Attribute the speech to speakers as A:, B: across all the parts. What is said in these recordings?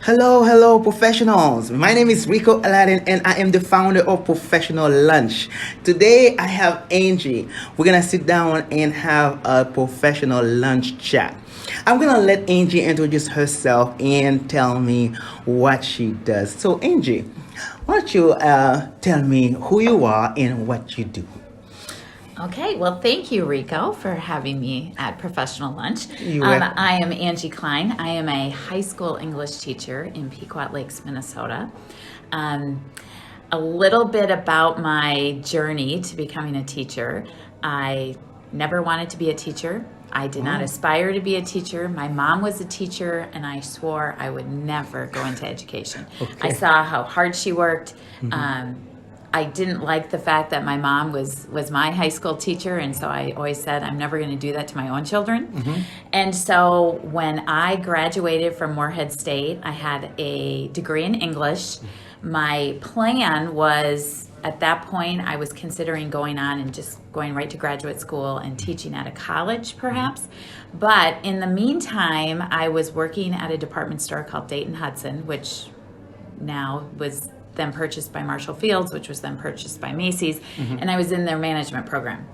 A: Hello, professionals. My name is Rico Aladdin, and I am the founder of Professional Lunch. Today, I have Angie. We're gonna sit down and have a professional lunch chat. I'm gonna let Angie introduce herself and tell me what she does. So, Angie, why don't you tell me who you are and what you do?
B: Okay, well, thank you, Rico, for having me at Professional Lunch.
A: You're welcome.
B: I am Angie Klein. I am a high school English teacher in Pequot Lakes, Minnesota. Um, a little bit about my journey to becoming a teacher. I never wanted to be a teacher. I did not aspire to be a teacher. My mom was a teacher, and I swore I would never go into education. I saw how hard she worked. I didn't like the fact that my mom was my high school teacher, and so I always said I'm never going to do that to my own children. And so when I graduated from Moorhead State, I had a degree in English. My plan was, at that point, I was considering going on and just going right to graduate school and teaching at a college, perhaps. But in the meantime, I was working at a department store called Dayton Hudson, which now was then purchased by Marshall Fields, which was then purchased by Macy's, and I was in their management program.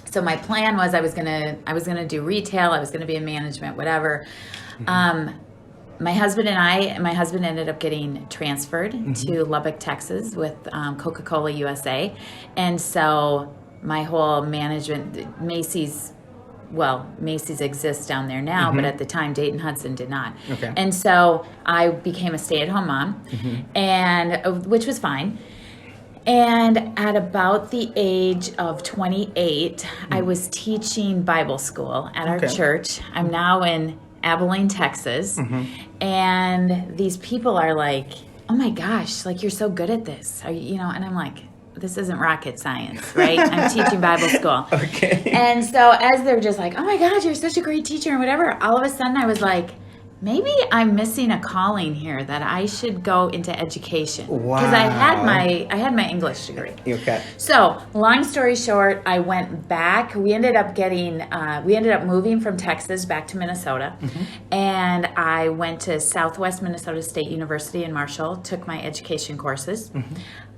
B: So my plan was I was gonna do retail, I was gonna be in management, whatever. My husband ended up getting transferred to Lubbock, Texas with Coca-Cola USA, and so my whole management, Macy's exists down there now, but at the time Dayton Hudson did not.
A: Okay.
B: And so I became a stay-at-home mom, and which was fine. And at about the age of 28, I was teaching Bible school at our church. I'm now in Abilene, Texas, and these people are like, "Oh my gosh, like you're so good at this." And I'm like, this isn't rocket science, right? I'm teaching Bible school.
A: Okay.
B: And so as they're just like, "Oh my God, you're such a great teacher," and whatever, all of a sudden I was like, maybe I'm missing a calling here, that I should go into education.
A: Wow.
B: Because I had my English degree.
A: Okay.
B: So long story short, I went back. We ended up moving from Texas back to Minnesota, and I went to Southwest Minnesota State University in Marshall, took my education courses,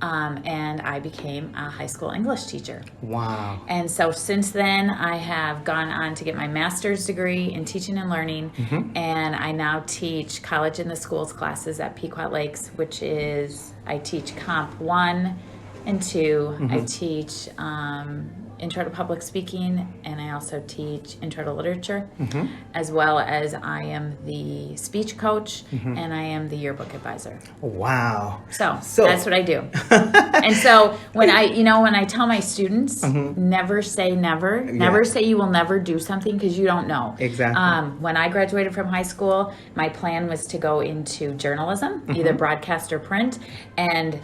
B: and I became a high school English teacher.
A: Wow.
B: And so since then, I have gone on to get my master's degree in teaching and learning, and I now teach college in the schools classes at Pequot Lakes, which is, I teach Comp 1 and 2. I teach Intro to Public Speaking, and I also teach Intro to Literature, as well as I am the speech coach, and I am the yearbook advisor.
A: Wow.
B: So that's what I do. And so when I tell my students, never say never. Never say you will never do something, because you don't know.
A: Exactly.
B: When I graduated from high school, my plan was to go into journalism, either broadcast or print, and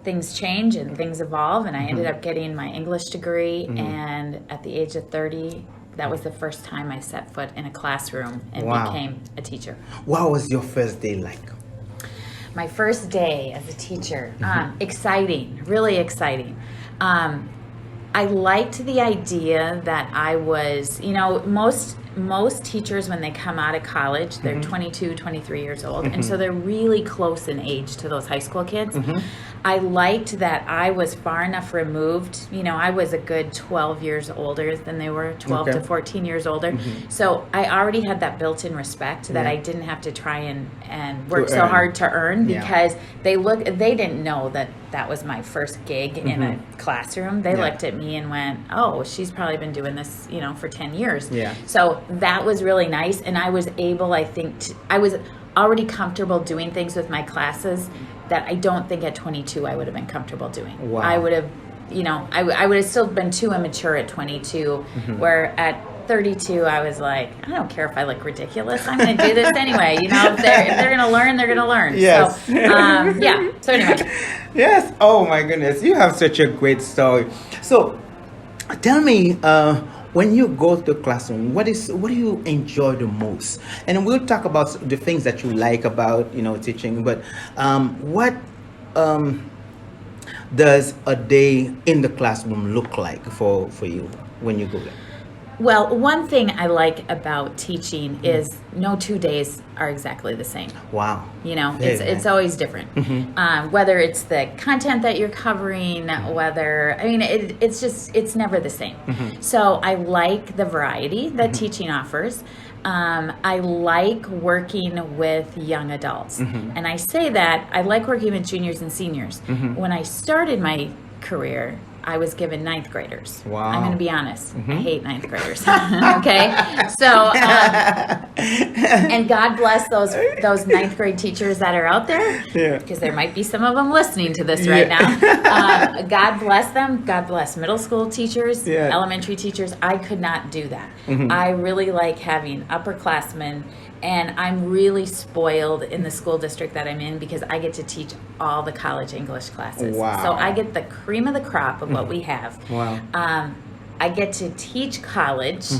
B: things change and things evolve, and I ended up getting my English degree, and at the age of 30, that was the first time I set foot in a classroom and became a teacher.
A: What was your first day like?
B: My first day as a teacher, exciting, really exciting. I liked the idea that I was, most teachers, when they come out of college, they're 22, 23 years old, and so they're really close in age to those high school kids. I liked that I was far enough removed. I was a good 12 years older than they were, 12 to 14 years older. So I already had that built-in respect that I didn't have to try and work so hard to earn, because they didn't know that was my first gig in a classroom. They looked at me and went, "Oh, she's probably been doing this, for 10 years."
A: Yeah.
B: So that was really nice, and I was able, I was already comfortable doing things with my classes that I don't think at 22 I would have been comfortable doing.
A: Wow.
B: I would have, I would have still been too immature at 22, where at 32 I was like, I don't care if I look ridiculous. I'm going to do this anyway. If they're going to learn, they're going to learn.
A: Yes.
B: So, So anyway.
A: Yes. Oh my goodness, you have such a great story. So, tell me, when you go to the classroom, what do you enjoy the most? And we'll talk about the things that you like about teaching. But what does a day in the classroom look like for you when you go there?
B: Well, one thing I like about teaching is no 2 days are exactly the same.
A: Wow.
B: You know,
A: Very
B: it's
A: nice.
B: always different. Whether it's the content that you're covering, it's never the same. So I like the variety that teaching offers. I like working with young adults. And I say that I like working with juniors and seniors. When I started my career, I was given ninth graders.
A: Wow.
B: I'm going to be honest. I hate ninth graders. Okay, so and God bless those ninth grade teachers that are out there, because there might be some of them listening to this right now. God bless them. God bless middle school teachers, elementary teachers. I could not do that. I really like having upperclassmen. And I'm really spoiled in the school district that I'm in because I get to teach all the college English classes.
A: Wow.
B: So I get the cream of the crop of what we have.
A: Wow.
B: I get to teach college,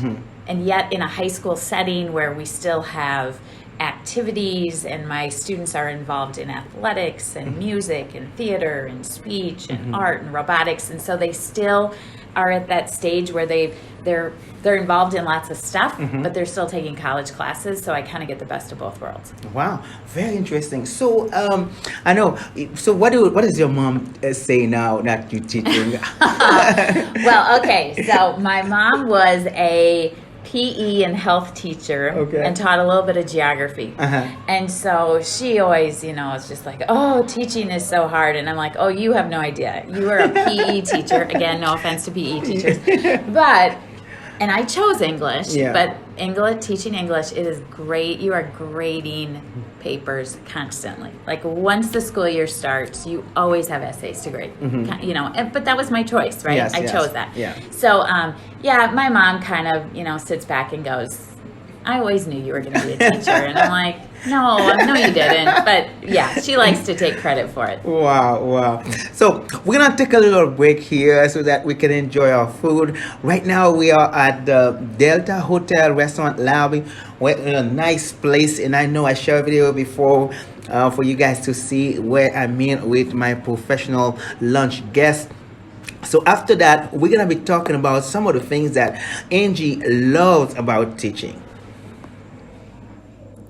B: and yet in a high school setting where we still have activities and my students are involved in athletics and music and theater and speech and art and robotics, and so they still are at that stage where they're involved in lots of stuff, but they're still taking college classes, so I kind of get the best of both worlds.
A: Wow, very interesting. So I know. So what does your mom say now that you're teaching?
B: Well, okay, so my mom was a PE and health teacher and taught a little bit of geography. And so she always, is just like, oh, teaching is so hard. And I'm like, oh, you have no idea. You are a PE teacher. Again, no offense to PE teachers. And I chose English, but teaching English, it is great. You are grading papers constantly. Like once the school year starts, you always have essays to grade. But that was my choice, right?
A: Yes,
B: I
A: yes.
B: chose that.
A: Yeah.
B: So, my mom kind of, sits back and goes, I always knew you were going to be a teacher. And I'm like, no, you didn't. But yeah, she likes to take credit for it.
A: Wow. So we're going to take a little break here so that we can enjoy our food. Right now we are at the Delta Hotel Restaurant Lobby. We're in a nice place, and I know I shared a video before for you guys to see where I'm in with my professional lunch guest. So after that, we're going to be talking about some of the things that Angie loves about teaching.